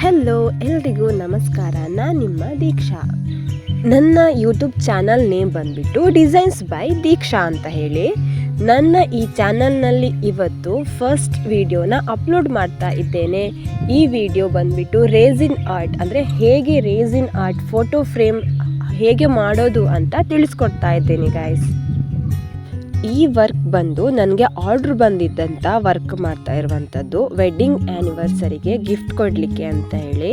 Hello ಎಲ್ರಿಗೂ ನಮಸ್ಕಾರ. ನಾನು ನಿಮ್ಮ ದೀಕ್ಷಾ. ನನ್ನ ಯೂಟ್ಯೂಬ್ ಚಾನಲ್ ನೇಮ್ ಬಂದುಬಿಟ್ಟು ಡಿಸೈನ್ಸ್ ಬೈ ದೀಕ್ಷಾ ಅಂತ ಹೇಳಿ. ನನ್ನ ಈ ಚಾನಲ್ನಲ್ಲಿ ಇವತ್ತು ಫಸ್ಟ್ ವಿಡಿಯೋನ ಅಪ್ಲೋಡ್ ಮಾಡ್ತಾ ಇದ್ದೇನೆ. ಈ ವಿಡಿಯೋ ಬಂದುಬಿಟ್ಟು ರೇಸಿನ್ ಆರ್ಟ್, ಅಂದರೆ ಹೇಗೆ ರೇಸಿನ್ ಆರ್ಟ್ ಫೋಟೋ ಫ್ರೇಮ್ ಹೇಗೆ ಮಾಡೋದು ಅಂತ ತಿಳಿಸ್ಕೊಡ್ತಾ ಇದ್ದೇನೆ ಗೈಸ್. ಈ ವರ್ಕ್ ಬಂದು ನನಗೆ ಆರ್ಡ್ರ್ ಬಂದಿದ್ದಂಥ ವರ್ಕ್ ಮಾಡ್ತಾ ಇರುವಂಥದ್ದು, ವೆಡ್ಡಿಂಗ್ ಆ್ಯನಿವರ್ಸರಿಗೆ ಗಿಫ್ಟ್ ಕೊಡಲಿಕ್ಕೆ ಅಂತ ಹೇಳಿ.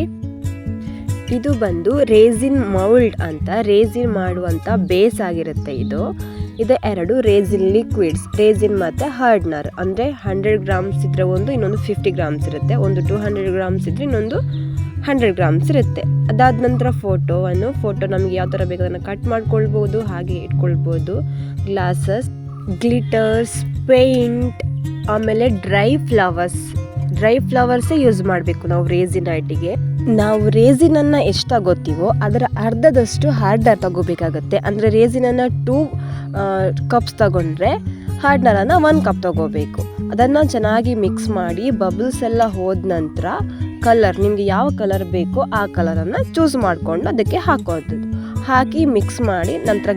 ಇದು ಬಂದು ರೇಸಿನ್ ಮೌಲ್ಡ್ ಅಂತ, ರೇಸಿನ್ ಮಾಡುವಂಥ ಬೇಸ್ ಆಗಿರುತ್ತೆ ಇದು. ಎರಡು ರೇಸಿನ್ ಲಿಕ್ವಿಡ್ಸ್, ರೇಸಿನ್ ಮತ್ತು ಹಾರ್ಡ್ನರ್. ಅಂದರೆ 100 ಗ್ರಾಮ್ಸ್ ಇದ್ದರೆ ಒಂದು, ಇನ್ನೊಂದು 50 ಗ್ರಾಮ್ಸ್ ಇರುತ್ತೆ. ಒಂದು 200 ಗ್ರಾಮ್ಸ್ ಇದ್ದರೆ ಇನ್ನೊಂದು 100 ಗ್ರಾಮ್ಸ್ ಇರುತ್ತೆ. ಅದಾದ ನಂತರ ಫೋಟೋ ನಮಗೆ ಯಾವ ಥರ ಬೇಕು ಅದನ್ನು ಕಟ್ ಮಾಡ್ಕೊಳ್ಬೋದು, ಹಾಗೆ ಇಟ್ಕೊಳ್ಬೋದು. ಗ್ಲಾಸಸ್, ಗ್ಲಿಟರ್ಸ್, ಪೇಂಟ್, ಆಮೇಲೆ ಡ್ರೈ ಫ್ಲವರ್ಸೇ ಯೂಸ್ ಮಾಡಬೇಕು ನಾವು ರೇಸಿನ್ ಆರ್ಟಿಗೆ. ನಾವು ರೇಸಿನನ್ನು ಎಷ್ಟು ತಗೋತೀವೋ ಅದರ ಅರ್ಧದಷ್ಟು ಹಾರ್ಡ್ನರ್ ತಗೋಬೇಕಾಗತ್ತೆ. ಅಂದರೆ ರೇಸಿನನ್ನು 2 ಕಪ್ಸ್ ತಗೊಂಡ್ರೆ ಹಾರ್ಡ್ನರನ್ನು 1 ಕಪ್ ತಗೋಬೇಕು. ಅದನ್ನು ಚೆನ್ನಾಗಿ ಮಿಕ್ಸ್ ಮಾಡಿ ಬಬಲ್ಸ್ ಎಲ್ಲ ಹೋದ ನಂತರ ಕಲರ್, ನಿಮಗೆ ಯಾವ ಕಲರ್ ಬೇಕೋ ಆ ಕಲರನ್ನು ಚೂಸ್ ಮಾಡಿಕೊಂಡು ಅದಕ್ಕೆ ಹಾಕಿ ಮಿಕ್ಸ್ ಮಾಡಿ ನಂತರ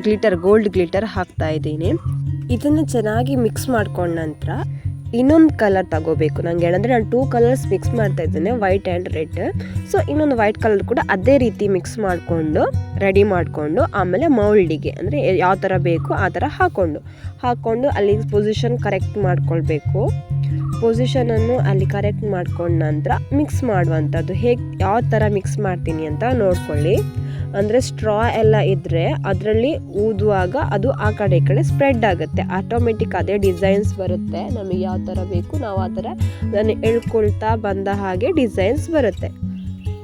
ಗೋಲ್ಡ್ ಗ್ಲಿಟರ್ ಹಾಕ್ತಾ ಇದ್ದೀನಿ. ಇದನ್ನು ಚೆನ್ನಾಗಿ ಮಿಕ್ಸ್ ಮಾಡ್ಕೊಂಡ ನಂತರ ಇನ್ನೊಂದು ಕಲರ್ ತಗೋಬೇಕು. ನನಗೆ ಏನಂದರೆ ನಾನು 2 ಕಲರ್ಸ್ ಮಿಕ್ಸ್ ಮಾಡ್ತಾ ಇದ್ದೇನೆ, ವೈಟ್ ಆ್ಯಂಡ್ ರೆಡ್. ಸೊ ಇನ್ನೊಂದು ವೈಟ್ ಕಲರ್ ಕೂಡ ಅದೇ ರೀತಿ ಮಿಕ್ಸ್ ರೆಡಿ ಮಾಡಿಕೊಂಡು ಆಮೇಲೆ ಮೌಲ್ಡಿಗೆ, ಅಂದರೆ ಯಾವ ಥರ ಬೇಕು ಆ ಥರ ಹಾಕ್ಕೊಂಡು ಅಲ್ಲಿ ಪೊಸಿಷನ್ ಕರೆಕ್ಟ್ ಮಾಡ್ಕೊಳ್ಬೇಕು. ಪೊಸಿಷನನ್ನು ಅಲ್ಲಿ ಕರೆಕ್ಟ್ ಮಾಡ್ಕೊಂಡ ನಂತರ ಮಿಕ್ಸ್ ಮಾಡುವಂಥದ್ದು. ಯಾವ ಥರ ಮಿಕ್ಸ್ ಮಾಡ್ತೀನಿ ಅಂತ ನೋಡ್ಕೊಳ್ಳಿ. ಅಂದರೆ ಸ್ಟ್ರಾ ಎಲ್ಲ ಇದ್ದರೆ ಅದರಲ್ಲಿ ಊದುವಾಗ ಅದು ಆ ಕಡೆ ಈ ಕಡೆ ಸ್ಪ್ರೆಡ್ ಆಗುತ್ತೆ. ಆಟೋಮೆಟಿಕ್ ಅದೇ ಡಿಸೈನ್ಸ್ ಬರುತ್ತೆ. ನಮಗೆ ಯಾವ ಥರ ಬೇಕು ನಾವು ಆ ಥರ ಅದನ್ನು ಎಳ್ಕೊಳ್ತಾ ಬಂದ ಹಾಗೆ ಡಿಸೈನ್ಸ್ ಬರುತ್ತೆ.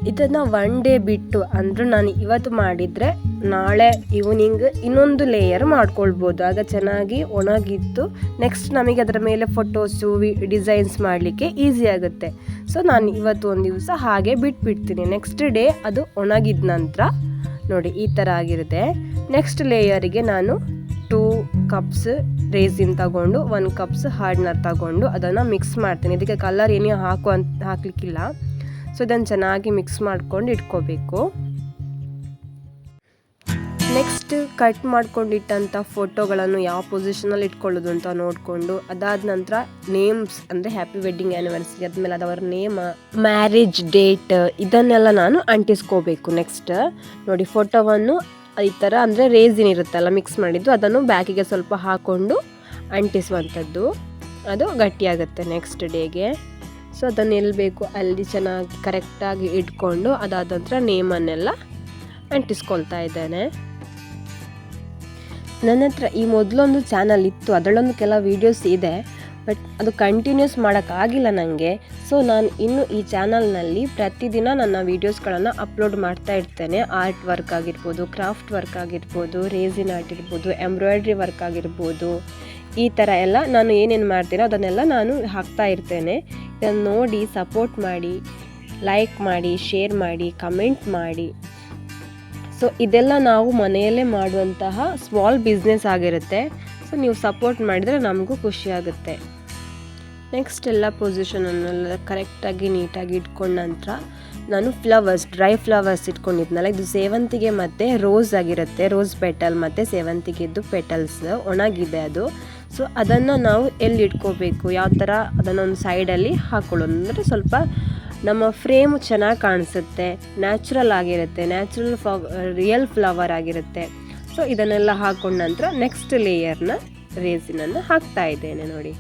ಇದನ್ನು 1 ಡೇ ಬಿಟ್ಟು, ಅಂದರೆ ನಾನು ಇವತ್ತು ಮಾಡಿದರೆ ನಾಳೆ ಈವ್ನಿಂಗ್ ಇನ್ನೊಂದು ಲೇಯರ್ ಮಾಡ್ಕೊಳ್ಬೋದು. ಆಗ ಚೆನ್ನಾಗಿ ಒಣಗಿದ್ದು ನೆಕ್ಸ್ಟ್ ನಮಗೆ ಅದರ ಮೇಲೆ ಫೋಟೋಸು ಡಿಸೈನ್ಸ್ ಮಾಡಲಿಕ್ಕೆ ಈಸಿ ಆಗುತ್ತೆ. ಸೊ ನಾನು ಇವತ್ತು ಒಂದು ದಿವಸ ಹಾಗೆ ಬಿಟ್ಬಿಡ್ತೀನಿ. ನೆಕ್ಸ್ಟ್ ಡೇ ಅದು ಒಣಗಿದ ನಂತರ ನೋಡಿ ಈ ಥರ ಆಗಿರುತ್ತೆ. ನೆಕ್ಸ್ಟ್ ಲೇಯರಿಗೆ ನಾನು 2 ಕಪ್ಸ್ ರೇಸಿನ್ ತಗೊಂಡು 1 ಕಪ್ಸ್ ಹಾರ್ಡ್ನರ್ ತಗೊಂಡು ಅದನ್ನು ಮಿಕ್ಸ್ ಮಾಡ್ತೀನಿ. ಇದಕ್ಕೆ ಕಲರ್ ಏನೂ ಹಾಕಲಿಕ್ಕಿಲ್ಲ. ಸೊ ಇದನ್ನು ಚೆನ್ನಾಗಿ ಮಿಕ್ಸ್ ಮಾಡ್ಕೊಂಡು ಇಟ್ಕೋಬೇಕು. ನೆಕ್ಸ್ಟ್ ಕಟ್ ಮಾಡ್ಕೊಂಡಿಟ್ಟಂಥ ಫೋಟೋಗಳನ್ನು ಯಾವ ಪೊಸಿಷನಲ್ಲಿ ಇಟ್ಕೊಳ್ಳೋದು ಅಂತ ನೋಡಿಕೊಂಡು, ಅದಾದ ನಂತರ ನೇಮ್ಸ್, ಅಂದರೆ ಹ್ಯಾಪಿ ವೆಡ್ಡಿಂಗ್ ಆ್ಯನಿವರ್ಸರಿ ಆದಮೇಲೆ ಅದವರ ನೇಮ್, ಮ್ಯಾರೇಜ್ ಡೇಟ್, ಇದನ್ನೆಲ್ಲ ನಾನು ಅಂಟಿಸ್ಕೋಬೇಕು. ನೆಕ್ಸ್ಟ್ ನೋಡಿ ಫೋಟೋವನ್ನು ಈ ಥರ, ಅಂದರೆ ರೇಸಿನ್ ಇರುತ್ತಲ್ಲ ಮಿಕ್ಸ್ ಮಾಡಿದ್ದು, ಅದನ್ನು ಬ್ಯಾಕಿಗೆ ಸ್ವಲ್ಪ ಹಾಕ್ಕೊಂಡು ಅಂಟಿಸುವಂಥದ್ದು. ಅದು ಗಟ್ಟಿಯಾಗುತ್ತೆ ನೆಕ್ಸ್ಟ್ ಡೇಗೆ. ಸೊ ಅದನ್ನು ಎಲ್ಲಿ ಬೇಕು ಅಲ್ಲಿ ಚೆನ್ನಾಗಿ ಕರೆಕ್ಟಾಗಿ ಇಟ್ಕೊಂಡು ಅದಾದ ನಂತರ ನೇಮನ್ನೆಲ್ಲ ಅಂಟಿಸ್ಕೊಳ್ತಾ ಇದ್ದೇನೆ. ನನ್ನ ಹತ್ರ ಈ ಮೊದಲೊಂದು ಚಾನಲ್ ಇತ್ತು, ಅದರಲ್ಲೊಂದು ಕೆಲವು ವೀಡಿಯೋಸ್ ಇದೆ, ಬಟ್ ಅದು ಕಂಟಿನ್ಯೂಸ್ ಮಾಡೋಕ್ಕಾಗಿಲ್ಲ ನನಗೆ. ಸೊ ನಾನು ಇನ್ನು ಈ ಚಾನಲ್ನಲ್ಲಿ ಪ್ರತಿದಿನ ನನ್ನ ವೀಡಿಯೋಸ್ಗಳನ್ನು ಅಪ್ಲೋಡ್ ಮಾಡ್ತಾ ಇರ್ತೇನೆ. ಆರ್ಟ್ ವರ್ಕ್ ಆಗಿರ್ಬೋದು, ಕ್ರಾಫ್ಟ್ ವರ್ಕ್ ಆಗಿರ್ಬೋದು, ರೇಸಿನ್ ಆರ್ಟ್ ಇರ್ಬೋದು, ಎಂಬ್ರಾಯ್ಡ್ರಿ ವರ್ಕ್ ಆಗಿರ್ಬೋದು, ಈ ಥರ ಎಲ್ಲ ನಾನು ಏನೇನು ಮಾಡ್ತೀನೋ ಅದನ್ನೆಲ್ಲ ನಾನು ಹಾಕ್ತಾ ಇರ್ತೇನೆ. ಇದನ್ನು ನೋಡಿ ಸಪೋರ್ಟ್ ಮಾಡಿ, ಲೈಕ್ ಮಾಡಿ, ಶೇರ್ ಮಾಡಿ, ಕಮೆಂಟ್ ಮಾಡಿ. ಸೊ ಇದೆಲ್ಲ ನಾವು ಮನೆಯಲ್ಲೇ ಮಾಡುವಂತಹ ಸ್ಮಾಲ್ ಬಿಸ್ನೆಸ್ ಆಗಿರುತ್ತೆ. ಸೊ ನೀವು ಸಪೋರ್ಟ್ ಮಾಡಿದರೆ ನಮಗೂ ಖುಷಿಯಾಗುತ್ತೆ. ನೆಕ್ಸ್ಟ್ ಎಲ್ಲ ಪೊಸಿಷನನ್ನೆಲ್ಲ ಕರೆಕ್ಟಾಗಿ ನೀಟಾಗಿ ಇಟ್ಕೊಂಡ ನಂತರ ನಾನು ಡ್ರೈ ಫ್ಲವರ್ಸ್ ಇಟ್ಕೊಂಡಿದ್ನಲ್ಲ, ಇದು ಸೇವಂತಿಗೆ ಮತ್ತು ರೋಸ್ ಆಗಿರುತ್ತೆ. ರೋಸ್ ಪೆಟಲ್ ಮತ್ತು ಸೇವಂತಿಗೆದ್ದು ಪೆಟಲ್ಸ್ ಒಣಗಿದೆ ಅದು. ಸೊ ಅದನ್ನು ನಾವು ಎಲ್ಲಿ ಇಟ್ಕೋಬೇಕು, ಯಾವ ಥರ ಅದನ್ನೊಂದು ಸೈಡಲ್ಲಿ ಹಾಕ್ಕೊಳ್ಳೋದು, ಅಂದರೆ ಸ್ವಲ್ಪ ನಮ್ಮ ಫ್ರೇಮು ಚೆನ್ನಾಗಿ ಕಾಣಿಸುತ್ತೆ, ನ್ಯಾಚುರಲ್ ಆಗಿರುತ್ತೆ, ರಿಯಲ್ ಫ್ಲವರ್ ಆಗಿರುತ್ತೆ. ಸೊ ಇದನ್ನೆಲ್ಲ ಹಾಕೊಂಡ ನಂತರ ನೆಕ್ಸ್ಟ್ ಲೇಯರ್ನ ರೇಸಿನನ್ನು ಹಾಕ್ತಾ ಇದ್ದೇನೆ ನೋಡಿ.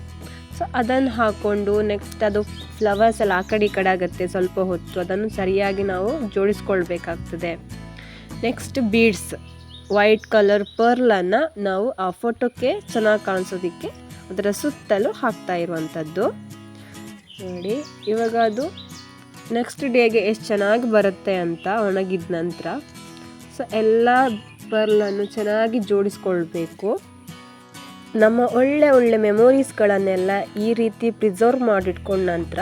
ಸೊ ಅದನ್ನು ಹಾಕ್ಕೊಂಡು ನೆಕ್ಸ್ಟ್ ಅದು ಫ್ಲವರ್ಸ್ ಎಲ್ಲ ಆ ಕಡೆ ಈ ಕಡೆ ಆಗುತ್ತೆ ಸ್ವಲ್ಪ ಹೊತ್ತು, ಅದನ್ನು ಸರಿಯಾಗಿ ನಾವು ಜೋಡಿಸ್ಕೊಳ್ಬೇಕಾಗ್ತದೆ. ನೆಕ್ಸ್ಟ್ ಬೀಡ್ಸ್, ವೈಟ್ ಕಲರ್ ಪರ್ಲನ್ನು ನಾವು ಆ ಫೋಟೋಕ್ಕೆ ಚೆನ್ನಾಗಿ ಕಾಣಿಸೋದಕ್ಕೆ ಅದರ ಸುತ್ತಲೂ ಹಾಕ್ತಾ ಇರುವಂಥದ್ದು ನೋಡಿ. ಇವಾಗ ಅದು ನೆಕ್ಸ್ಟ್ ಡೇಗೆ ಎಷ್ಟು ಚೆನ್ನಾಗಿ ಬರುತ್ತೆ ಅಂತ ಒಣಗಿದ ನಂತರ. ಸೊ ಎಲ್ಲ ಪರ್ಲನ್ನು ಚೆನ್ನಾಗಿ ಜೋಡಿಸ್ಕೊಳ್ಬೇಕು. ನಮ್ಮ ಒಳ್ಳೆ ಮೆಮೊರೀಸ್ಗಳನ್ನೆಲ್ಲ ಈ ರೀತಿ ಪ್ರಿಸರ್ವ್ ಮಾಡಿಟ್ಕೊಂಡ ನಂತರ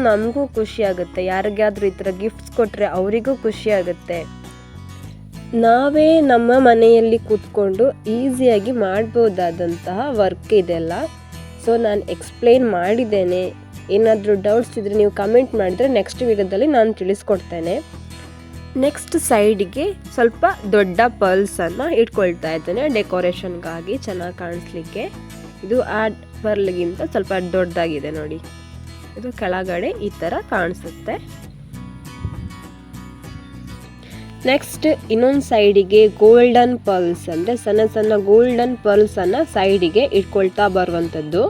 ನಮಗೂ ಖುಷಿಯಾಗುತ್ತೆ. ಯಾರಿಗಾದರೂ ಈ ಥರ ಗಿಫ್ಟ್ಸ್ ಕೊಟ್ಟರೆ ಅವರಿಗೂ ಖುಷಿಯಾಗುತ್ತೆ. ನಾವೇ ನಮ್ಮ ಮನೆಯಲ್ಲಿ ಕೂತ್ಕೊಂಡು ಈಸಿಯಾಗಿ ಮಾಡ್ಬೋದಾದಂತಹ ವರ್ಕ್ ಇದೆಲ್ಲ. ಸೊ ನಾನು ಎಕ್ಸ್ಪ್ಲೇನ್ ಮಾಡಿದ್ದೇನೆ. ಏನಾದರೂ ಡೌಟ್ಸ್ ಇದ್ದರೆ ನೀವು ಕಮೆಂಟ್ ಮಾಡಿದರೆ ನೆಕ್ಸ್ಟ್ ವಿಡಿಯೋದಲ್ಲಿ ನಾನು ತಿಳಿಸ್ಕೊಡ್ತೇನೆ. ನೆಕ್ಸ್ಟ್ ಸೈಡಿಗೆ ಸ್ವಲ್ಪ ದೊಡ್ಡ ಪರ್ಲ್ಸನ್ನು ಇಟ್ಕೊಳ್ತಾ ಇದ್ದೇನೆ ಡೆಕೋರೇಷನ್ಗಾಗಿ ಚೆನ್ನಾಗಿ ಕಾಣಿಸ್ಲಿಕ್ಕೆ. ಇದು ಆ ಪರ್ಲ್ಗಿಂತ ಸ್ವಲ್ಪ ದೊಡ್ಡದಾಗಿದೆ ನೋಡಿ. ಇದು ಕೆಳಗಡೆ ಈ ಥರ ಕಾಣಿಸುತ್ತೆ. ನೆಕ್ಸ್ಟ್ ಇನ್ನೊಂದು ಸೈಡಿಗೆ ಗೋಲ್ಡನ್ ಪರ್ಲ್ಸ್ ಅಂದರೆ ಸಣ್ಣ ಸಣ್ಣ ಗೋಲ್ಡನ್ ಪರ್ಲ್ಸನ್ನು ಸೈಡಿಗೆ ಇಟ್ಕೊಳ್ತಾ ಬರುವಂಥದ್ದು.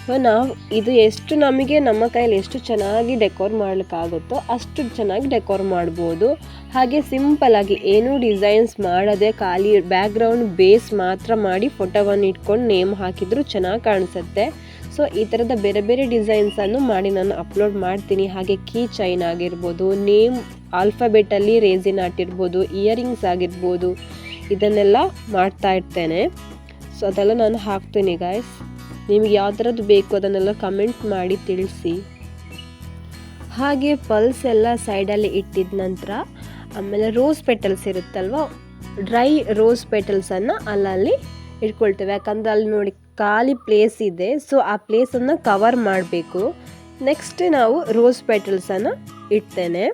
ಸೊ ನಾವು ಇದು ಎಷ್ಟು ನಮಗೆ ನಮ್ಮ ಕೈಯಲ್ಲಿ ಎಷ್ಟು ಚೆನ್ನಾಗಿ ಡೆಕೋರ್ ಮಾಡಲಿಕ್ಕಾಗುತ್ತೋ ಅಷ್ಟು ಚೆನ್ನಾಗಿ ಡೆಕೋರ್ ಮಾಡ್ಬೋದು. ಹಾಗೆ ಸಿಂಪಲ್ಲಾಗಿ ಏನೂ ಡಿಸೈನ್ಸ್ ಮಾಡದೆ ಖಾಲಿ ಬ್ಯಾಕ್ಗ್ರೌಂಡ್ ಬೇಸ್ ಮಾತ್ರ ಮಾಡಿ ಫೋಟೋವನ್ನು ಇಟ್ಕೊಂಡು ನೇಮ್ ಹಾಕಿದರೂ ಚೆನ್ನಾಗಿ ಕಾಣಿಸುತ್ತೆ. ಸೊ ಈ ಥರದ ಬೇರೆ ಬೇರೆ ಡಿಸೈನ್ಸನ್ನು ಮಾಡಿ ನಾನು ಅಪ್ಲೋಡ್ ಮಾಡ್ತೀನಿ. ಹಾಗೆ ಕೀ ಚೈನ್ ಆಗಿರ್ಬೋದು, ನೇಮ್ ಆಲ್ಫಾಬೆಟಲ್ಲಿ ರೇಸಿನ್ ಆರ್ಟ್ ಇರ್ಬೋದು, ಇಯರಿಂಗ್ಸ್ ಆಗಿರ್ಬೋದು, ಇದನ್ನೆಲ್ಲ ಮಾಡ್ತಾ ಇರ್ತೇನೆ. ಸೊ ಅದೆಲ್ಲ ನಾನು ಹಾಕ್ತೀನಿ ಗಾಯ್ಸ್. ನಿಮಗೆ ಯಾವ ಥರದ್ದು ಬೇಕು ಅದನ್ನೆಲ್ಲ ಕಮೆಂಟ್ ಮಾಡಿ ತಿಳಿಸಿ. ಹಾಗೆ ಪಲ್ಸ್ ಎಲ್ಲ ಸೈಡಲ್ಲಿ ಇಟ್ಟಿದ ನಂತರ ಆಮೇಲೆ ರೋಸ್ ಪೆಟಲ್ಸ್ ಇರುತ್ತಲ್ವ, ಡ್ರೈ ರೋಸ್ ಪೆಟಲ್ಸನ್ನು ಅಲ್ಲಲ್ಲಿ ಇಟ್ಕೊಳ್ತೇವೆ. ಯಾಕಂದರೆ ಅಲ್ಲಿ ನೋಡಿ ಖಾಲಿ ಪ್ಲೇಸ್ ಇದೆ. ಸೊ ಆ ಪ್ಲೇಸನ್ನು ಕವರ್ ಮಾಡಬೇಕು. ನೆಕ್ಸ್ಟ್ ನಾವು ರೋಸ್ ಪೆಟಲ್ಸನ್ನು ಇಡ್ತೇನೆ.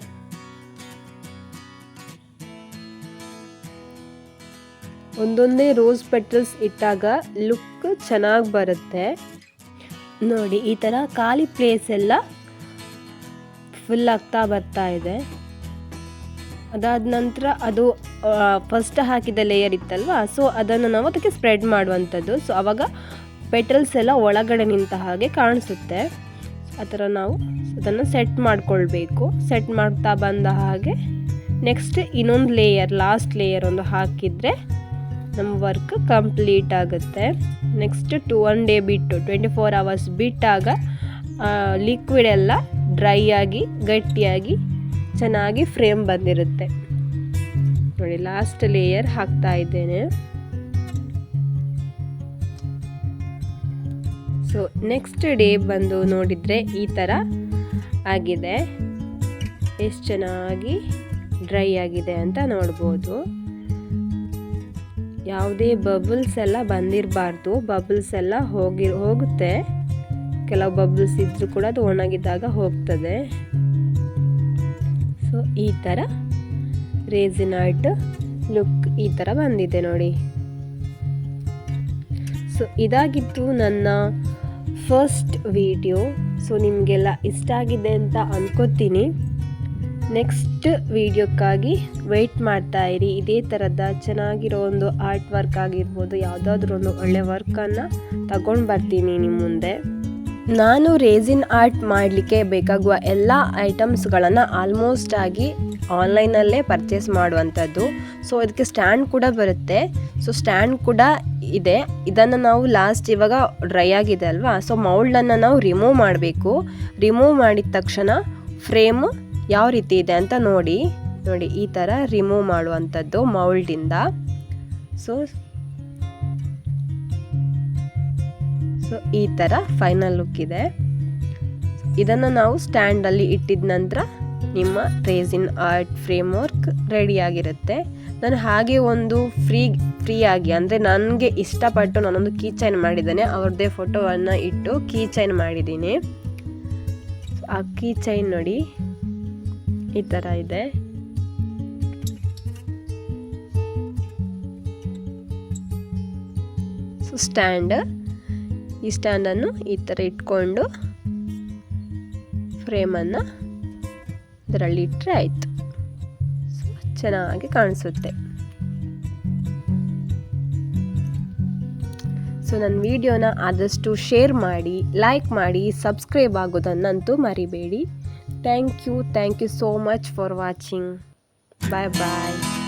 ಒಂದೊಂದೇ ರೋಸ್ ಪೆಟಲ್ಸ್ ಇಟ್ಟಾಗ ಲುಕ್ ಚೆನ್ನಾಗಿ ಬರುತ್ತೆ ನೋಡಿ. ಈ ಥರ ಖಾಲಿ ಪ್ಲೇಸ್ ಎಲ್ಲ ಫುಲ್ ಆಗ್ತಾ ಬರ್ತಾ ಇದೆ. ಅದಾದ ನಂತರ ಅದು ಫಸ್ಟ್ ಹಾಕಿದ ಲೇಯರ್ ಇತ್ತಲ್ವ, ಸೊ ಅದನ್ನು ನಾವು ಅದಕ್ಕೆ ಸ್ಪ್ರೆಡ್ ಮಾಡುವಂಥದ್ದು. ಸೊ ಆವಾಗ ಪೆಟಲ್ಸ್ ಎಲ್ಲ ಒಳಗಡೆ ನಿಂತ ಹಾಗೆ ಕಾಣಿಸುತ್ತೆ. ಆ ಥರ ನಾವು ಅದನ್ನು ಸೆಟ್ ಮಾಡಿಕೊಳ್ಬೇಕು. ಸೆಟ್ ಮಾಡ್ತಾ ಬಂದ ಹಾಗೆ ನೆಕ್ಸ್ಟ್ ಇನ್ನೊಂದು ಲೇಯರ್, ಲಾಸ್ಟ್ ಲೇಯರ್ ಒಂದು ಹಾಕಿದರೆ ನಮ್ಮ ವರ್ಕ್ ಕಂಪ್ಲೀಟ್ ಆಗುತ್ತೆ. ನೆಕ್ಸ್ಟ್ 1 ಡೇ ಬಿಟ್ಟು 24 ಅವರ್ಸ್ ಬಿಟ್ಟಾಗ ಲಿಕ್ವಿಡ್ ಎಲ್ಲ ಡ್ರೈ ಆಗಿ ಗಟ್ಟಿಯಾಗಿ ಚೆನ್ನಾಗಿ ಫ್ರೇಮ್ ಬಂದಿರುತ್ತೆ ನೋಡಿ. ಲಾಸ್ಟ್ ಲೇಯರ್ ಹಾಕ್ತಾ ಇದ್ದೇನೆ. ಸೊ ನೆಕ್ಸ್ಟ್ ಡೇ ಬಂದು ನೋಡಿದರೆ ಈ ಥರ ಆಗಿದೆ. ಎಷ್ಟು ಚೆನ್ನಾಗಿ ಡ್ರೈ ಆಗಿದೆ ಅಂತ ನೋಡ್ಬೋದು. ಯಾವುದೇ ಬಬಲ್ಸ್ ಎಲ್ಲ ಬಂದಿರಬಾರ್ದು. ಬಬಲ್ಸ್ ಎಲ್ಲ ಹೋಗುತ್ತೆ. ಕೆಲವು ಬಬಲ್ಸ್ ಇದ್ರೂ ಕೂಡ ಅದು ಒಣಗಿದಾಗ ಹೋಗ್ತದೆ. ಸೊ ಈ ಥರ ರೇಸಿನ್ ಆರ್ಟ್ ಲುಕ್ ಈ ಥರ ಬಂದಿದೆ ನೋಡಿ. ಸೊ ಇದಾಗಿತ್ತು ನನ್ನ ಫಸ್ಟ್ ವಿಡಿಯೋ. ಸೊ ನಿಮಗೆಲ್ಲ ಇಷ್ಟ ಆಗಿದೆ ಅಂತ ಅನ್ಕೋತೀನಿ. ನೆಕ್ಸ್ಟ್ ವಿಡಿಯೋಕ್ಕಾಗಿ ವೆಯ್ಟ್ ಮಾಡ್ತಾ ಇರಿ. ಇದೇ ಥರದ ಚೆನ್ನಾಗಿರೋ ಒಂದು ಆರ್ಟ್ ವರ್ಕ್ ಆಗಿರ್ಬೋದು, ಯಾವುದಾದ್ರೂ ಒಂದು ಒಳ್ಳೆ ವರ್ಕನ್ನು ತಗೊಂಡು ಬರ್ತೀನಿ ನಿಮ್ಮ ಮುಂದೆ. ನಾನು ರೇಸಿನ್ ಆರ್ಟ್ ಮಾಡಲಿಕ್ಕೆ ಬೇಕಾಗುವ ಎಲ್ಲ ಐಟಮ್ಸ್ಗಳನ್ನು ಆಲ್ಮೋಸ್ಟ್ ಆಗಿ ಆನ್ಲೈನಲ್ಲೇ ಪರ್ಚೇಸ್ ಮಾಡುವಂಥದ್ದು. ಸೊ ಇದಕ್ಕೆ ಸ್ಟ್ಯಾಂಡ್ ಕೂಡ ಬರುತ್ತೆ. ಸೊ ಸ್ಟ್ಯಾಂಡ್ ಕೂಡ ಇದೆ. ಇದನ್ನು ನಾವು ಲಾಸ್ಟ್ ಇವಾಗ ಡ್ರೈ ಆಗಿದೆ ಅಲ್ವಾ, ಸೊ ಮೌಲ್ಡನ್ನು ನಾವು ರಿಮೂವ್ ಮಾಡಬೇಕು. ರಿಮೂವ್ ಮಾಡಿದ ತಕ್ಷಣ ಫ್ರೇಮು ಯಾವ ರೀತಿ ಇದೆ ಅಂತ ನೋಡಿ ಈ ಥರ ರಿಮೂವ್ ಮಾಡುವಂಥದ್ದು ಮೌಲ್ಡಿಂದ. ಸೊ ಈ ಥರ ಫೈನಲ್ ಲುಕ್ ಇದೆ. ಇದನ್ನು ನಾವು ಸ್ಟ್ಯಾಂಡಲ್ಲಿ ಇಟ್ಟಿದ ನಂತರ ನಿಮ್ಮ ರೇಸಿನ್ ಆರ್ಟ್ ಫ್ರೇಮ್ ವರ್ಕ್ ರೆಡಿಯಾಗಿರುತ್ತೆ. ನಾನು ಹಾಗೆ ಒಂದು ಫ್ರೀಯಾಗಿ ಅಂದರೆ ನನಗೆ ಇಷ್ಟಪಟ್ಟು ನಾನೊಂದು ಕೀ ಚೈನ್ ಮಾಡಿದ್ದೇನೆ. ಅವ್ರದ್ದೇ ಫೋಟೋವನ್ನು ಇಟ್ಟು ಕೀ ಚೈನ್ ಮಾಡಿದ್ದೀನಿ. ಆ ಕೀ ಚೈನ್ ನೋಡಿ ಈ ಥರ ಇದೆ. ಸೊ ಈ ಸ್ಟ್ಯಾಂಡನ್ನು ಈ ಥರ ಇಟ್ಕೊಂಡು ಫ್ರೇಮನ್ನು ಇದರಲ್ಲಿ ಇಟ್ಟರೆ ಆಯಿತು. ಚೆನ್ನಾಗಿ ಕಾಣಿಸುತ್ತೆ. ಸೊ ನನ್ನ ವಿಡಿಯೋನ ಆದಷ್ಟು ಶೇರ್ ಮಾಡಿ, ಲೈಕ್ ಮಾಡಿ, ಸಬ್ಸ್ಕ್ರೈಬ್ ಆಗೋದನ್ನಂತೂ ಮರಿಬೇಡಿ. Thank you so much for watching. Bye bye.